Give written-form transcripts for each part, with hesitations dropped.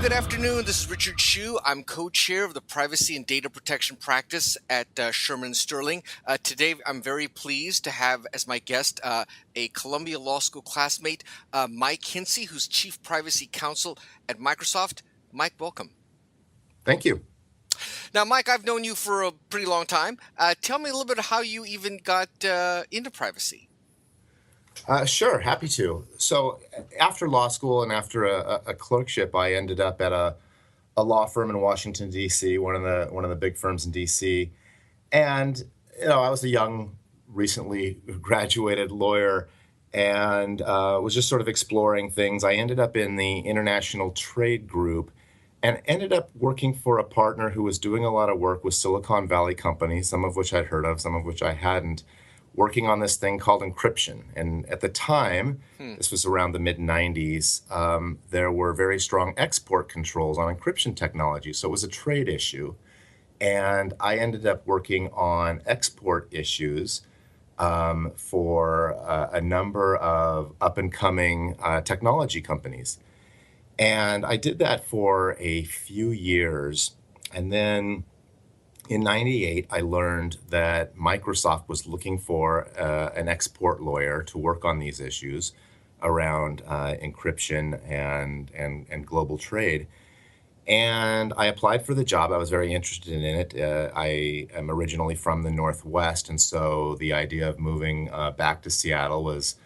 good afternoon. This is Richard Hsu. I'm co-chair of the Privacy and Data Protection Practice at Shearman Sterling. Today, I'm very pleased to have as my guest a Columbia Law School classmate, Mike Hintze, who's Chief Privacy Counsel at Microsoft. Mike, welcome. Thank you. Now, Mike, I've known you for a pretty long time. Tell me a little bit of how you even got into privacy. Sure, happy to. So after law school and after a clerkship, I ended up at a law firm in Washington, D.C., one of the big firms in D.C. And I was a young, recently graduated lawyer and was just sort of exploring things. I ended up in the International Trade Group and ended up working for a partner who was doing a lot of work with Silicon Valley companies, some of which I'd heard of, some of which I hadn't, working on this thing called encryption. And at the time, this was around the mid-90s, there were very strong export controls on encryption technology. So it was a trade issue. And I ended up working on export issues for a number of up-and-coming technology companies. And I did that for a few years. And then in '98, I learned that Microsoft was looking for an export lawyer to work on these issues around encryption and global trade. And I applied for the job. I was very interested in it. I am originally from the Northwest, and so the idea of moving back to Seattle was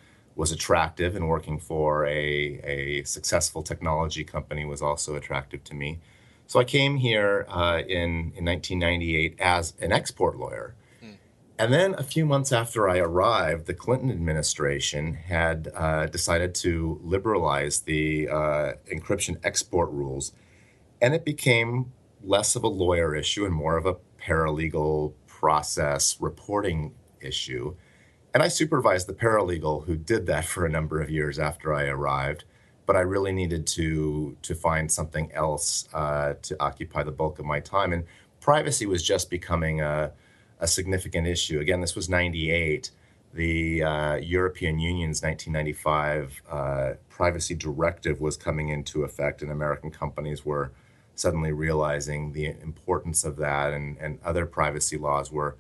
attractive, and working for a successful technology company was also attractive to me. So I came here in 1998 as an export lawyer. And then a few months after I arrived, the Clinton administration had decided to liberalize the encryption export rules. And it became less of a lawyer issue and more of a paralegal process reporting issue. And I supervised the paralegal who did that for a number of years after I arrived. But I really needed to find something else to occupy the bulk of my time. And privacy was just becoming a significant issue. Again, this was '98. The European Union's 1995 privacy directive was coming into effect, and American companies were suddenly realizing the importance of that, and other privacy laws were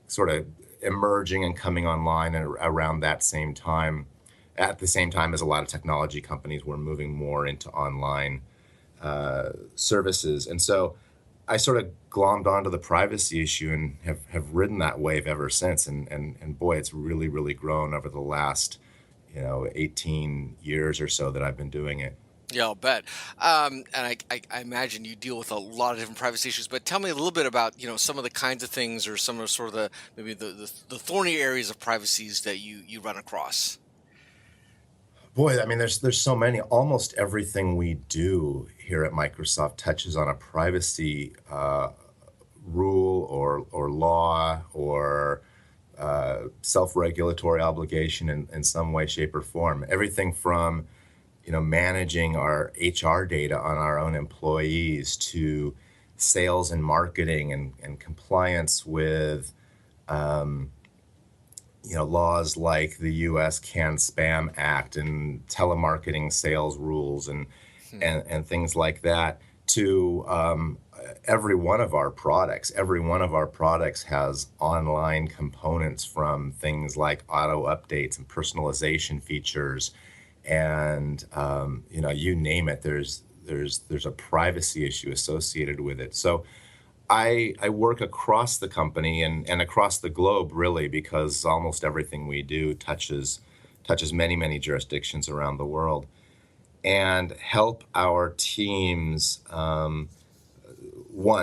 sort of emerging and coming online around that same time. At the same time as a lot of technology companies were moving more into online services. And so I sort of glommed onto the privacy issue and have ridden that wave ever since. And boy, it's really, really grown over the last 18 years or so that I've been doing it. Yeah, I'll bet. And I imagine you deal with a lot of different privacy issues, but tell me a little bit about, some of the kinds of things or some of sort of maybe the thorny areas of privacies that you run across. Boy, I mean, there's so many. Almost everything we do here at Microsoft touches on a privacy rule or law or self-regulatory obligation in some way, shape, or form. Everything from managing our HR data on our own employees to sales and marketing and compliance with laws like the U.S. Can-Spam Act and telemarketing sales rules and things like that, to every one of our products. Every one of our products has online components, from things like auto updates and personalization features, and you name it. There's a privacy issue associated with it. So I work across the company and across the globe, really, because almost everything we do touches many, many jurisdictions around the world, and help our teams, one,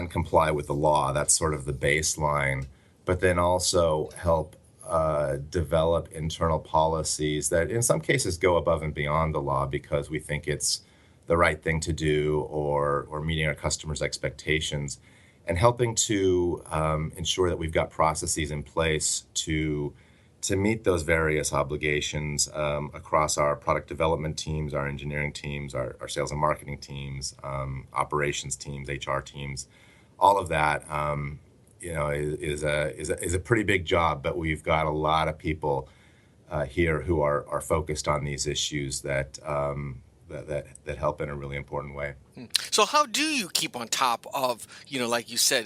comply with the law. That's sort of the baseline, but then also help develop internal policies that in some cases go above and beyond the law because we think it's the right thing to do, or meeting our customers' expectations, and helping to ensure that we've got processes in place to meet those various obligations across our product development teams, our engineering teams, our sales and marketing teams, operations teams, HR teams. All of that is a pretty big job, but we've got a lot of people here who are focused on these issues that that help in a really important way. So how do you keep on top of, like you said,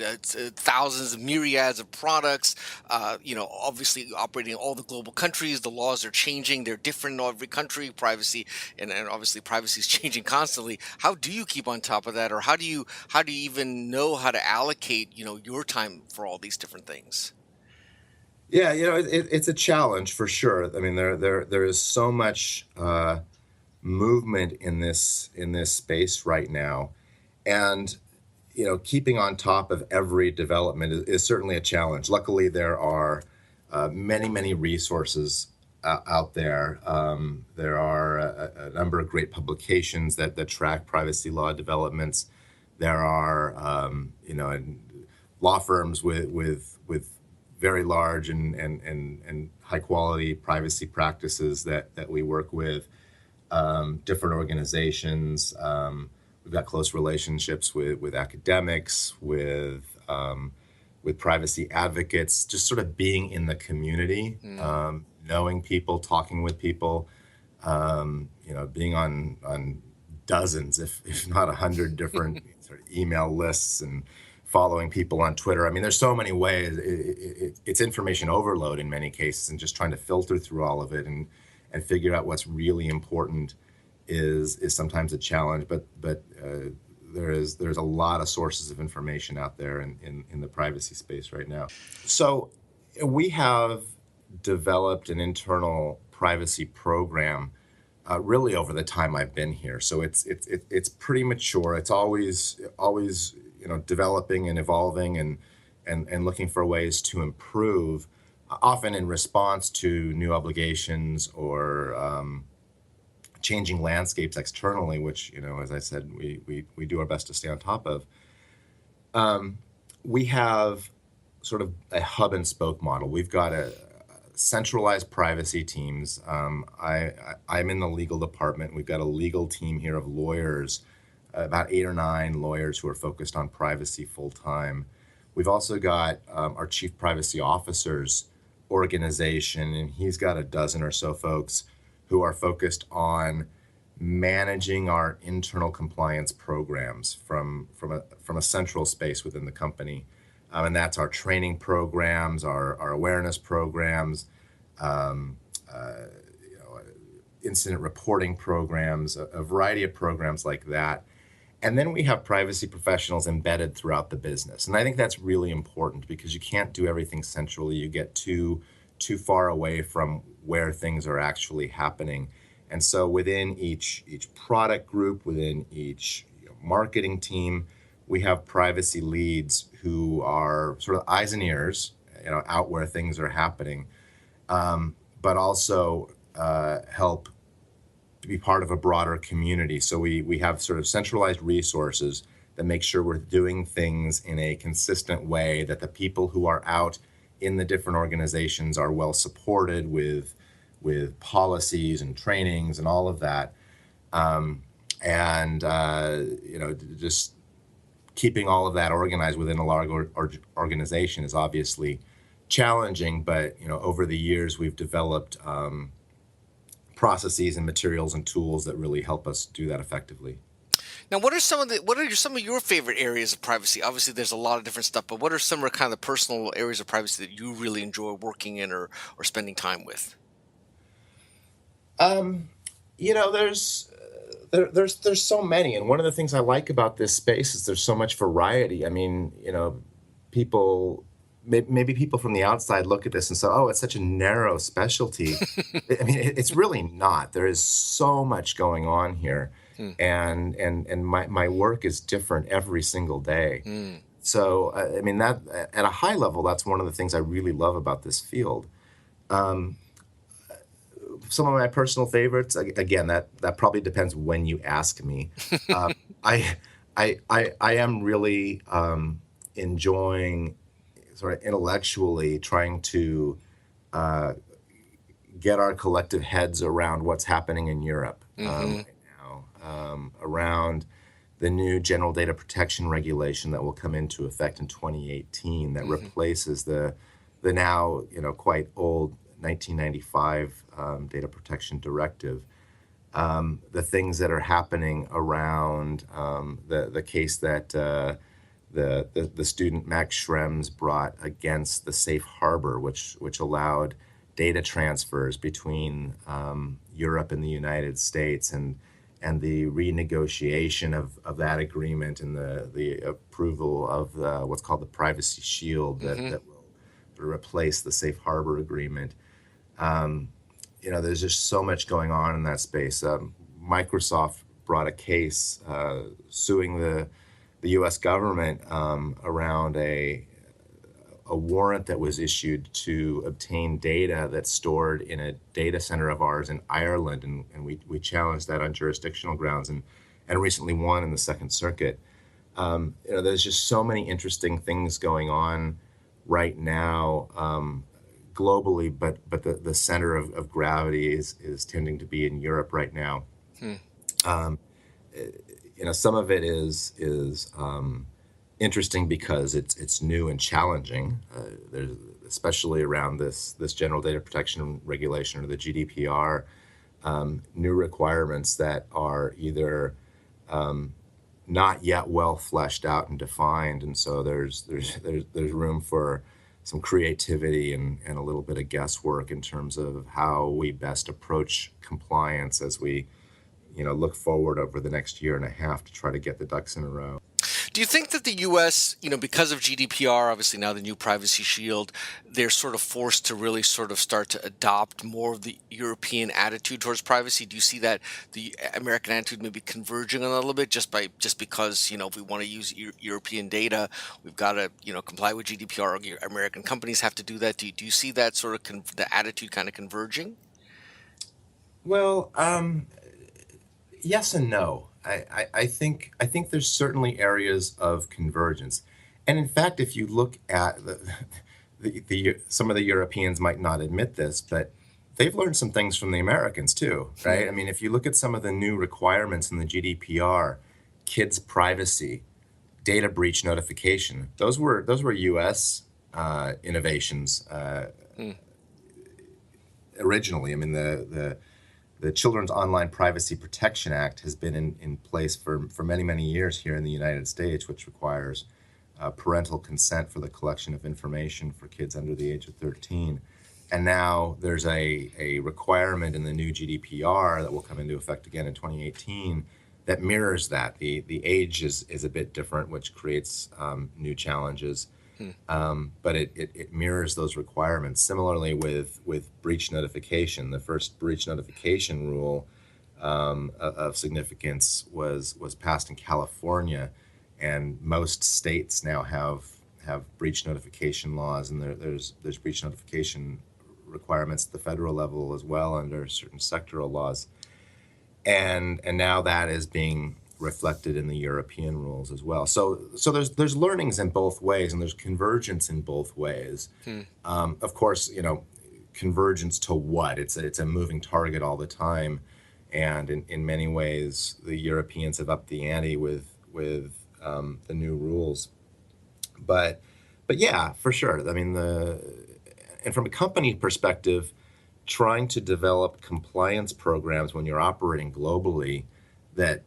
thousands of myriads of products, obviously operating in all the global countries, the laws are changing, they're different in every country, privacy, and obviously privacy is changing constantly. How do you keep on top of that? Or how do you even know how to allocate, your time for all these different things? Yeah, it's a challenge for sure. I mean, there is so much movement in this space right now, and keeping on top of every development is certainly a challenge. Luckily, there are many resources out there. There are a number of great publications that track privacy law developments. There are law firms with very large and high quality privacy practices that we work with, different organizations. We've got close relationships with academics, with privacy advocates, just sort of being in the community, Mm. knowing people, talking with people, being on dozens, if not 100 different sort of email lists, and following people on Twitter. I mean, there's so many ways. It's information overload in many cases, and just trying to filter through all of it and figure out what's really important is sometimes a challenge. But there's a lot of sources of information out there in the privacy space right now. So we have developed an internal privacy program really over the time I've been here. So it's pretty mature. It's always developing and evolving and looking for ways to improve, often in response to new obligations or changing landscapes externally, which as I said, we do our best to stay on top of. We have sort of a hub and spoke model. We've got a centralized privacy teams. I'm in the legal department. We've got a legal team here of lawyers, about 8 or 9 lawyers who are focused on privacy full time. We've also got our chief privacy officer's organization, and he's got a dozen or so folks who are focused on managing our internal compliance programs from a central space within the company. And that's our training programs, our awareness programs, um, uh, incident reporting programs, a variety of programs like that. And then we have privacy professionals embedded throughout the business. And I think that's really important because you can't do everything centrally. You get too far away from where things are actually happening. And so within each product group, within each marketing team, we have privacy leads who are sort of eyes and ears, out where things are happening, but also help to be part of a broader community. So we have sort of centralized resources that make sure we're doing things in a consistent way, that the people who are out in the different organizations are well supported with policies and trainings and all of that. And just keeping all of that organized within a large organization is obviously challenging, but over the years we've developed processes and materials and tools that really help us do that effectively. Now, what are some of your favorite areas of privacy? Obviously, there's a lot of different stuff, but what are some of kind of personal areas of privacy that you really enjoy working in or spending time with? Um, there's so many, and one of the things I like about this space is there's so much variety. I mean, people maybe people from the outside look at this and say, "Oh, it's such a narrow specialty." I mean, it's really not. There is so much going on here, Hmm. and my work is different every single day. Mm. So, I mean, that at a high level, that's one of the things I really love about this field. Um, some of my personal favorites, again, that probably depends when you ask me. Uh, I I am really enjoying sort of intellectually trying to uh, get our collective heads around what's happening in Europe Hmm. right now, around the new General Data Protection Regulation that will come into effect in 2018 that Hmm. replaces the now quite old 1995 Data Protection Directive. the things that are happening around the case that the student Max Schrems brought against the safe harbor, which allowed data transfers between Europe and the United States, and the renegotiation of that agreement, and the approval of what's called the Privacy Shield Hmm. that will replace the Safe Harbor Agreement. There's just so much going on in that space. Microsoft brought a case suing the U.S. government around a warrant that was issued to obtain data that's stored in a data center of ours in Ireland, and we challenged that on jurisdictional grounds, and recently won in the Second Circuit. There's just so many interesting things going on right now globally, but the center of gravity is tending to be in Europe right now. Hmm. Um, some of it is interesting because it's new and challenging. There's especially around this General Data Protection Regulation, or the GDPR, new requirements that are either not yet well fleshed out and defined, and so there's room for some creativity and a little bit of guesswork in terms of how we best approach compliance as we look forward over the next year and a half to try to get the ducks in a row. Do you think that the U.S., because of GDPR, obviously now the new Privacy Shield, they're sort of forced to really sort of start to adopt more of the European attitude towards privacy? Do you see that the American attitude maybe converging on that a little bit just because if we want to use European data, we've got to comply with GDPR. American companies have to do that. Do you see that sort of the attitude kind of converging? Well, yes and no. I think there's certainly areas of convergence, and in fact, if you look at some of the Europeans might not admit this, but they've learned some things from the Americans too, Hmm. right? I mean, if you look at some of the new requirements in the GDPR, kids' privacy, data breach notification, those were U.S. Innovations Hmm. originally. I mean, the Children's Online Privacy Protection Act has been in place for many, many years here in the United States, which requires parental consent for the collection of information for kids under the age of 13. And now there's a requirement in the new GDPR that will come into effect again in 2018 that mirrors that. The age is a bit different, which creates new challenges, Hmm. but it mirrors those requirements. Similarly, with breach notification, the first breach notification rule of significance was passed in California, and most states now have breach notification laws, and there's breach notification requirements at the federal level as well under certain sectoral laws, and now that is being reflected in the European rules as well. So there's learnings in both ways, and there's convergence in both ways. Hmm. Of course, convergence to what? It's a moving target all the time, and in many ways, the Europeans have upped the ante with the new rules. But but yeah, for sure. I mean, and from a company perspective, trying to develop compliance programs when you're operating globally that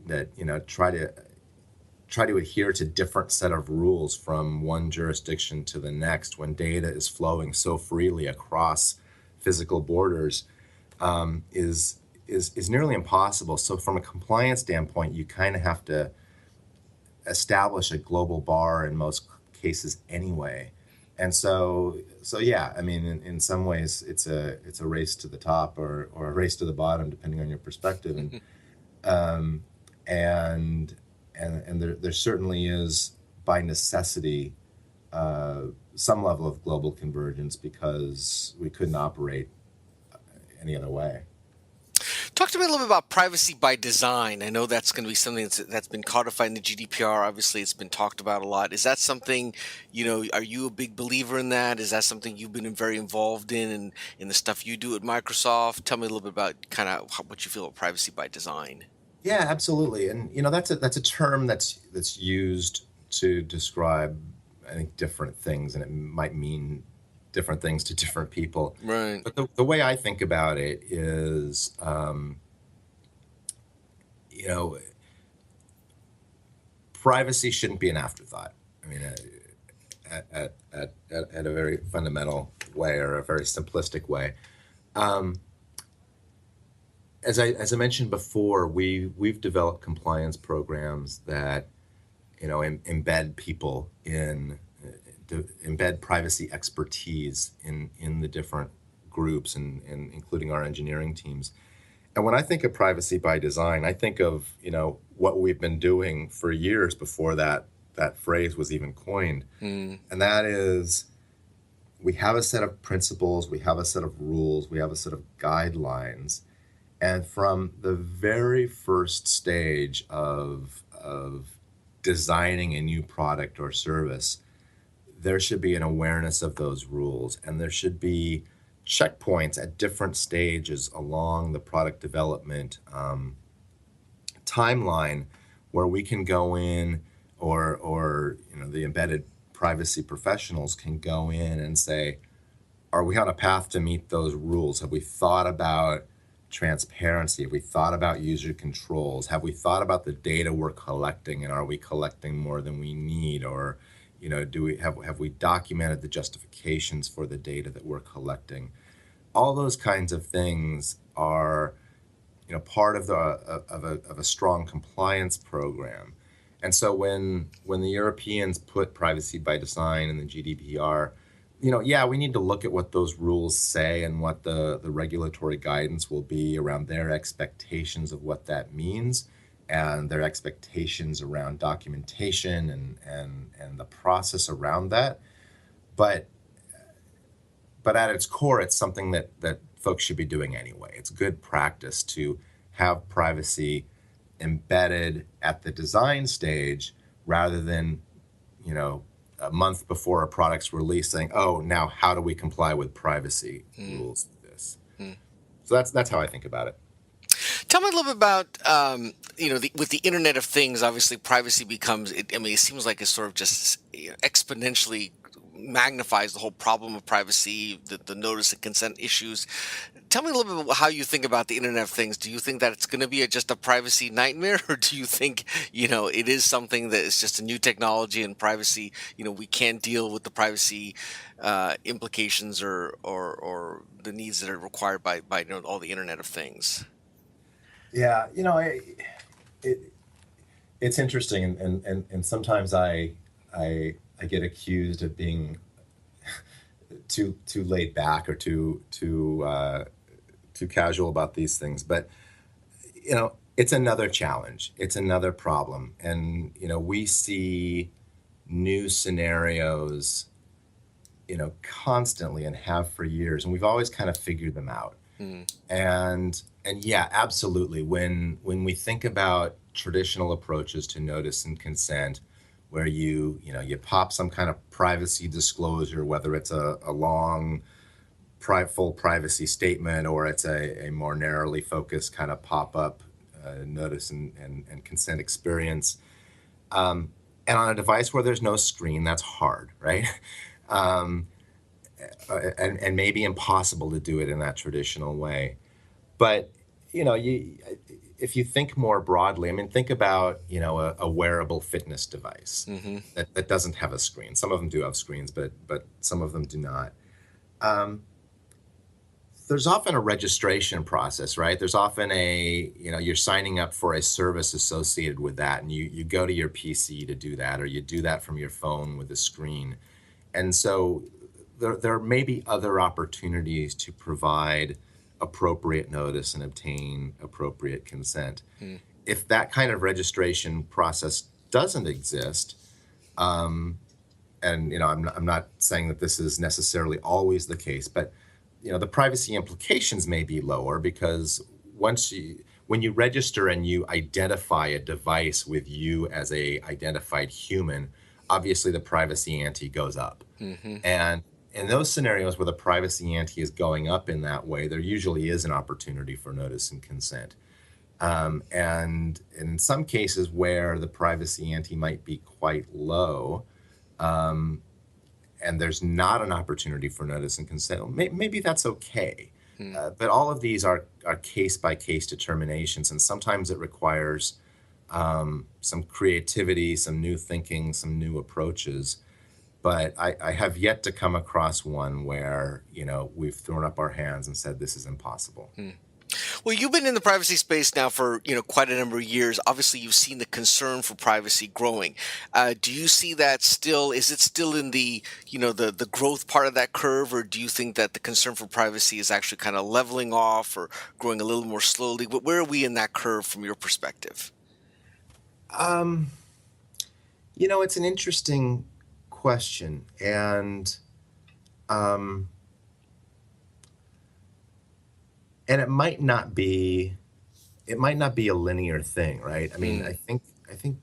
try to adhere to different set of rules from one jurisdiction to the next when data is flowing so freely across physical borders, is nearly impossible. So from a compliance standpoint, you kind of have to establish a global bar in most cases anyway. And so yeah, I mean, in some ways, it's a race to the top, or a race to the bottom, depending on your perspective. Um, and and there certainly is, by necessity, some level of global convergence, because we couldn't operate any other way. Talk to me a little bit about privacy by design. I know that's going to be something that's been codified in the GDPR. Obviously, it's been talked about a lot. Is that something, are you a big believer in that? Is that something you've been very involved in the stuff you do at Microsoft? Tell me a little bit about kind of what you feel about privacy by design. Yeah, absolutely. And that's a term that's used to describe, I think, different things, and it might mean different things to different people. Right. But the way I think about it is, you know, privacy shouldn't be an afterthought. I mean, at a very fundamental way or a very simplistic way. Um, as I mentioned before, we've developed compliance programs that embed people in embed privacy expertise in the different groups and including our engineering teams. And when I think of privacy by design, I think of what we've been doing for years before that phrase was even coined, Mm. and that is we have a set of principles, we have a set of rules, we have a set of guidelines, and from the very first stage of designing a new product or service, there should be an awareness of those rules, and there should be checkpoints at different stages along the product development timeline where we can go in, or the embedded privacy professionals can go in and say, are we on a path to meet those rules? Have we thought about transparency? Have we thought about user controls? Have we thought about the data we're collecting, and are we collecting more than we need? Or do we have we documented the justifications for the data that we're collecting? All those kinds of things are part of a strong compliance program. And so when the Europeans put privacy by design in the GDPR, yeah, we need to look at what those rules say and what the regulatory guidance will be around their expectations of what that means, and their expectations around documentation and the process around that. But at its core, it's something that folks should be doing anyway. It's good practice to have privacy embedded at the design stage rather than, a month before a product's release saying, oh, now how do we comply with privacy rules with this? So that's how I think about it. Tell me a little bit about, with the Internet of Things. Obviously, privacy becomes. It seems like it's sort of just exponentially magnifies the whole problem of privacy, the notice and consent issues. Tell me a little bit about how you think about the Internet of Things. Do you think that it's going to be just a privacy nightmare, or do you think it is something that is just a new technology and privacy? We can't deal with the privacy implications or the needs that are required by all the Internet of Things. Yeah, it's interesting, and sometimes I get accused of being too laid back or too casual about these things. But it's another challenge. It's another problem, and we see new scenarios, constantly, and have for years, and we've always kind of figured them out. Mm. And yeah, absolutely. When we think about traditional approaches to notice and consent, where you pop some kind of privacy disclosure, whether it's a long full privacy statement or it's a more narrowly focused kind of pop-up notice and consent experience, and on a device where there's no screen, that's hard, right? um, and maybe impossible to do it in that traditional way. But if you think more broadly, I mean, think about a wearable fitness device Hmm. that doesn't have a screen. Some of them do have screens, but some of them do not. Um, there's often a registration process, right? There's often you're signing up for a service associated with that, and you go to your PC to do that, or you do that from your phone with a screen. And so there may be other opportunities to provide appropriate notice and obtain appropriate consent. Mm. If that kind of registration process doesn't exist, and I'm not saying that this is necessarily always the case, but the privacy implications may be lower because when you register and you identify a device with you as a identified human, obviously the privacy ante goes up. Hmm. And in those scenarios where the privacy ante is going up in that way, there usually is an opportunity for notice and consent. And in some cases where the privacy ante might be quite low, and there's not an opportunity for notice and consent, maybe that's okay. Hmm. But all of these are case by case determinations, and sometimes it requires some creativity, some new thinking, some new approaches. But I have yet to come across one where, we've thrown up our hands and said this is impossible. Hmm. Well, you've been in the privacy space now for quite a number of years. Obviously, you've seen the concern for privacy growing. Do you see that still? Is it still in the the growth part of that curve, or do you think that the concern for privacy is actually kind of leveling off or growing a little more slowly? Where are we in that curve from your perspective? Um, it's an interesting question, um, and it might not be a linear thing, right? I mean, Hmm. I think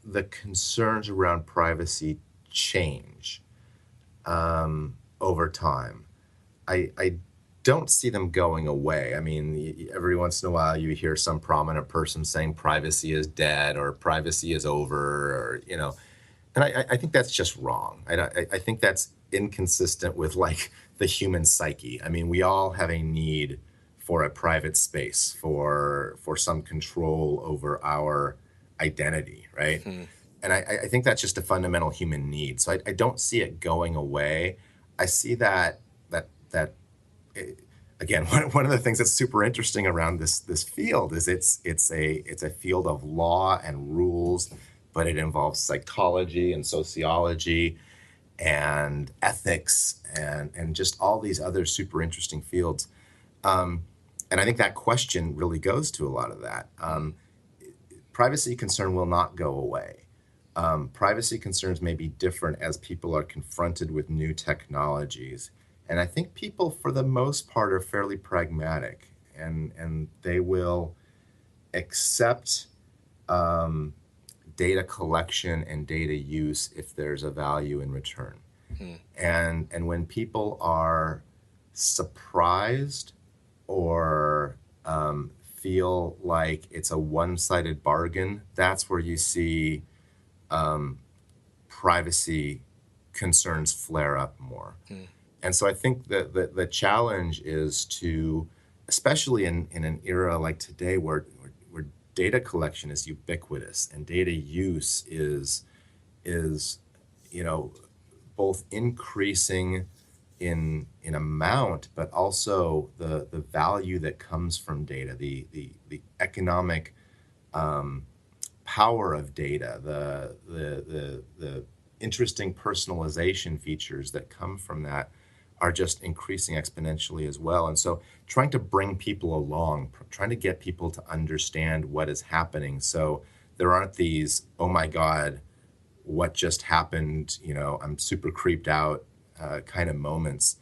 the concerns around privacy change over time. I don't see them going away. I mean, every once in a while you hear some prominent person saying privacy is dead or privacy is over, or and I think that's just wrong. I think that's inconsistent with like the human psyche. I mean, we all have a need for a private space, for some control over our identity, right? Hmm. And I think that's just a fundamental human need. So I don't see it going away. I see that eh, again, one of the things that's super interesting around this field is it's a field of law and rules, but it involves psychology and sociology and ethics and just all these other super interesting fields. Um, and I think that question really goes to a lot of that. Hmm. Privacy concern will not go away. Privacy concerns may be different as people are confronted with new technologies. And I think people, for the most part, are fairly pragmatic, and they will accept um, data collection and data use if there's a value in return. Hmm. And when people are surprised or feel like it's a one-sided bargain, that's where you see um, privacy concerns flare up more. Hmm. And so I think that the challenge is to, especially in an era like today where data collection is ubiquitous and data use is you know both increasing in amount, but also the value that comes from data, the economic um, power of data, the interesting personalization features that come from that are just increasing exponentially as well. And so trying to bring people along, trying to get people to understand what is happening, so there aren't these, oh my god, what just happened, I'm super creeped out kind of moments.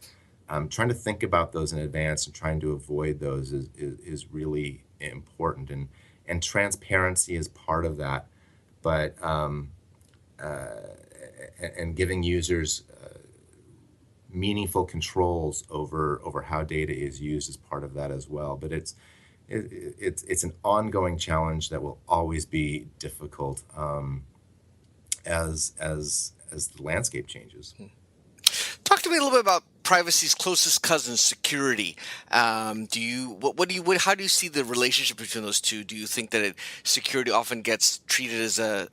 Trying to think about those in advance and trying to avoid those is really important. And transparency is part of that. But uh, and giving users meaningful controls over how data is used is part of that as well. But it's an ongoing challenge that will always be difficult as the landscape changes. Talk to me a little bit about privacy's closest cousin, security. How do you see the relationship between those two? Do you think that security often gets treated as a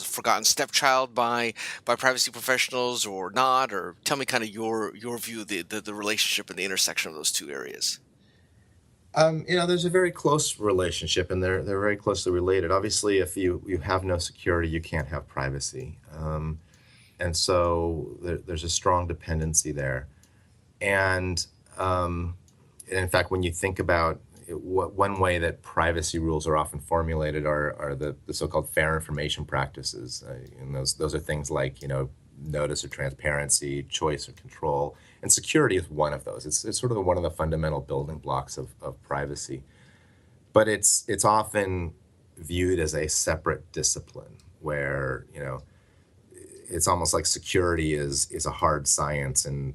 forgotten stepchild by privacy professionals, or not? Or tell me kind of your view of the relationship and the intersection of those two areas. There's a very close relationship, and they're very closely related. Obviously, if you have no security, you can't have privacy, and so there's a strong dependency there. And in fact, when you think about one way that privacy rules are often formulated are the so-called fair information practices, and those are things like notice or transparency, choice or control, and security is one of those. It's sort of one of the fundamental building blocks of privacy, but it's often viewed as a separate discipline where it's almost like security is a hard science, and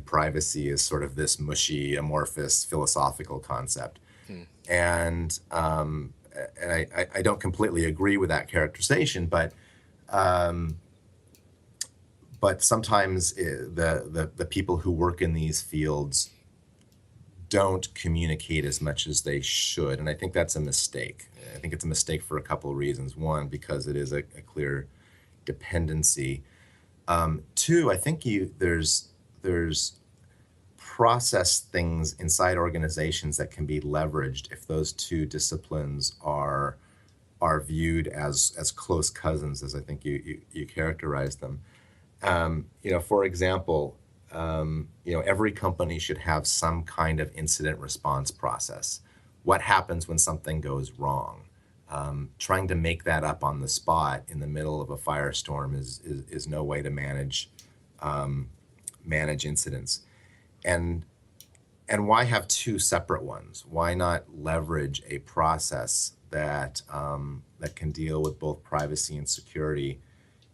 privacy is sort of this mushy, amorphous philosophical concept. Hmm. And I don't completely agree with that characterization, um, but sometimes the people who work in these fields don't communicate as much as they should. And I think that's a mistake. I think it's a mistake for a couple of reasons. One, because it is a clear dependency. Two, I think there's process things inside organizations that can be leveraged if those two disciplines are viewed as close cousins, as I think you characterize them. For example, every company should have some kind of incident response process. What happens when something goes wrong? Trying to make that up on the spot in the middle of a firestorm is no way to manage incidents. And why have two separate ones? Why not leverage a process that can deal with both privacy and security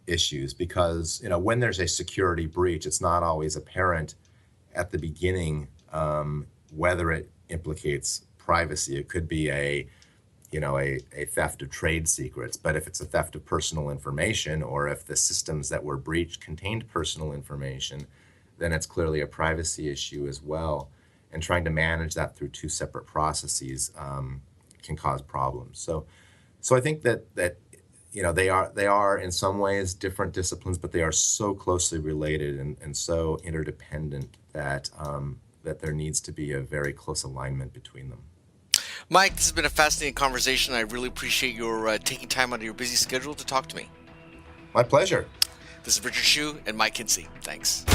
issues? Because when there's a security breach, it's not always apparent at the beginning whether it implicates privacy. It could be a theft of trade secrets, but if it's a theft of personal information, or if the systems that were breached contained personal information, then it's clearly a privacy issue as well. And trying to manage that through two separate processes can cause problems. So I think that they are in some ways different disciplines, but they are so closely related and so interdependent that there needs to be a very close alignment between them. Mike, this has been a fascinating conversation. I really appreciate your taking time out of your busy schedule to talk to me. My pleasure. This is Richard Hsu and Mike Hintze. Thanks.